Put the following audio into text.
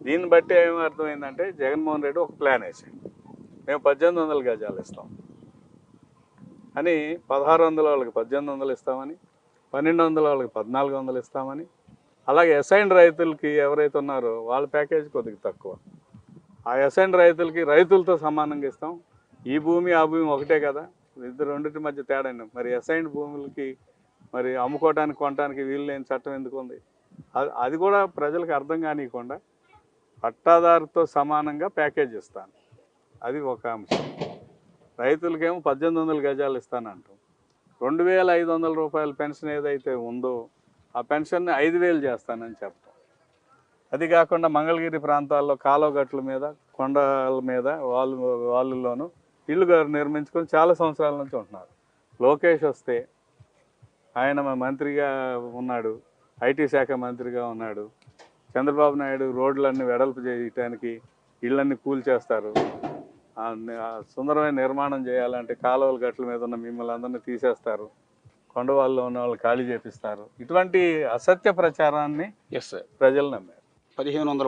దీన్ని బట్టి ఏం అర్థమైందంటే జగన్మోహన్ రెడ్డి ఒక ప్లాన్ వేసాడు. మేము 1800 గజాలు ఇస్తాం అని, 1600 వాళ్ళకి 1800 ఇస్తామని, 1200 వాళ్ళకి 1400 ఇస్తామని, అలాగే అసైన్డ్ రైతులకి ఎవరైతే ఉన్నారో వాళ్ళ ప్యాకేజ్ కొద్దిగా తక్కువ. ఆ అసైన్డ్ రైతులకి రైతులతో సమానంగా ఇస్తాం. ఈ భూమి ఆ భూమి ఒకటే కదా, రెండింటి మధ్య తేడా. మరి అసైన్డ్ భూములకి మరి అమ్ముకోవడానికి కొనడానికి వీలు లేని చట్టం ఎందుకు ఉంది? అది కూడా ప్రజలకు అర్థం కానివ్వకుండా పట్టాదారుతో సమానంగా ప్యాకేజ్ ఇస్తాను, అది ఒక అంశం. రైతులకేమో 1800 గజాలు ఇస్తానంటాం. 2500 రూపాయల పెన్షన్ ఏదైతే ఉందో ఆ పెన్షన్ని 5000 చేస్తానని చెప్తాం. అది కాకుండా మంగళగిరి ప్రాంతాల్లో కాలువగట్ల మీద, కొండల మీద వాళ్ళలోనూ ఇల్లు నిర్మించుకొని చాలా సంవత్సరాల నుంచి ఉంటున్నారు. లోకేష్ వస్తే ఆయన మంత్రిగా ఉన్నాడు, ఐటీ శాఖ మంత్రిగా ఉన్నాడు. చంద్రబాబు నాయుడు రోడ్లన్నీ వెడల్పు చేయటానికి ఇళ్ళన్నీ కూల్చేస్తారు. సుందరమైన నిర్మాణం చేయాలంటే కాలువల గట్ల మీద ఉన్న మిమ్మల్ని అందరినీ తీసేస్తారు, కొండవాళ్ళలో ఉన్న వాళ్ళు ఖాళీ చేపిస్తారు. ఇటువంటి అసత్య ప్రచారాన్ని ప్రజలు నమ్మారు. 1500